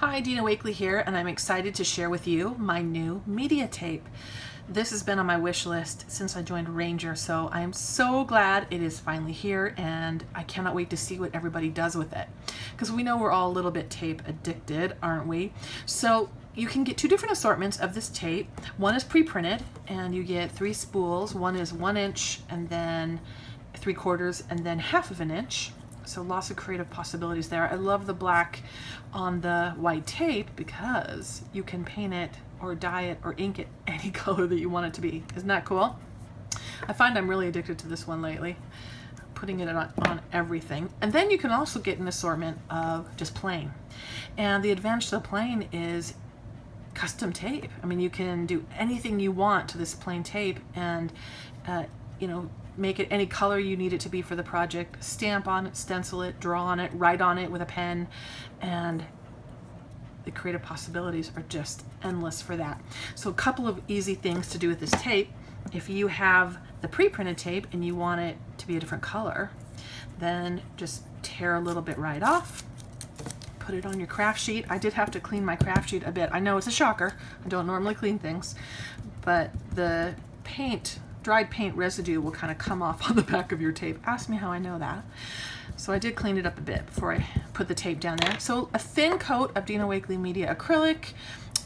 Hi, Dina Wakley here, and I'm excited to share with you my new media tape. This has been on my wish list since I joined Ranger, so I am so glad it is finally here, and I cannot wait to see what everybody does with it. Because we know we're all a little bit tape addicted, aren't we? So you can get two different assortments of this tape. One is pre-printed, and you get 3 spools. One is 1 inch, and then 3/4, and then 1/2 inch. So lots of creative possibilities there. I love the black on the white tape because you can paint it or dye it or ink it any color that you want it to be. Isn't that cool? I find I'm really addicted to this one lately, putting it on everything. And then you can also get an assortment of just plain. And the advantage to the plain is custom tape. I mean, you can do anything you want to this plain tape and, make it any color you need it to be for the project. Stamp on it, stencil it, draw on it, write on it with a pen, and the creative possibilities are just endless for that. So a couple of easy things to do with this tape. If you have the pre-printed tape and you want it to be a different color, then just tear a little bit right off, put it on your craft sheet. I did have to clean my craft sheet a bit. I know it's a shocker. I don't normally clean things, but the dried paint residue will kind of come off on the back of your tape. Ask me how I know that. So I did clean it up a bit before I put the tape down there. So a thin coat of Dina Wakley Media acrylic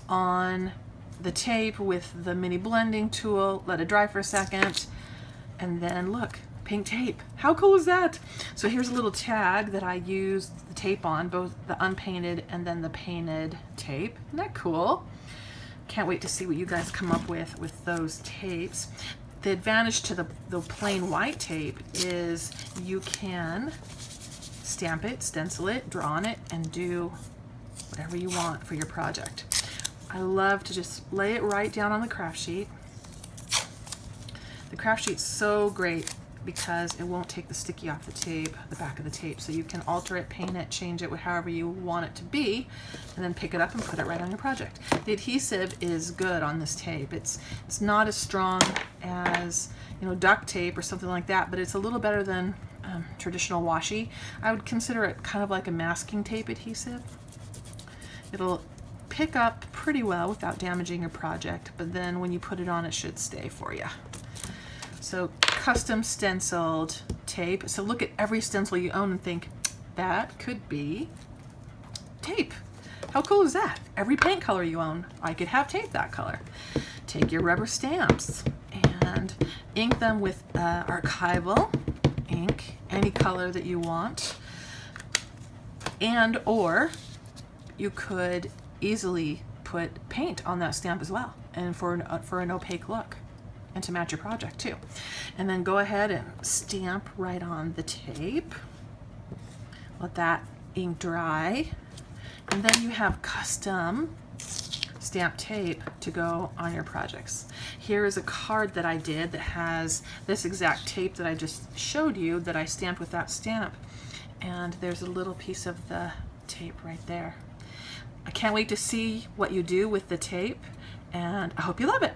on the tape with the mini blending tool. Let it dry for a second, and then look, pink tape. How cool is that? So here's a little tag that I used the tape on, both the unpainted and then the painted tape. Isn't that cool? Can't wait to see what you guys come up with those tapes. The advantage to the plain white tape is you can stamp it, stencil it, draw on it, and do whatever you want for your project. I love to just lay it right down on the craft sheet. The craft sheet's so great because it won't take the sticky off the tape, the back of the tape, so you can alter it, paint it, change it, however you want it to be, and then pick it up and put it right on your project. The adhesive is good on this tape. It's not as strong as duct tape or something like that, but it's a little better than traditional washi. I would consider it kind of like a masking tape adhesive. It'll pick up pretty well without damaging your project, but then when you put it on, it should stay for you. So custom stenciled tape. So look at every stencil you own and think, that could be tape. How cool is that? Every paint color you own, I could have tape that color. Take your rubber stamps and ink them with archival ink, any color that you want. And or you could easily put paint on that stamp as well, and for an opaque look, and to match your project too. And then go ahead and stamp right on the tape. Let that ink dry. And then you have custom stamp tape to go on your projects. Here is a card that I did that has this exact tape that I just showed you that I stamped with that stamp. And there's a little piece of the tape right there. I can't wait to see what you do with the tape, and I hope you love it.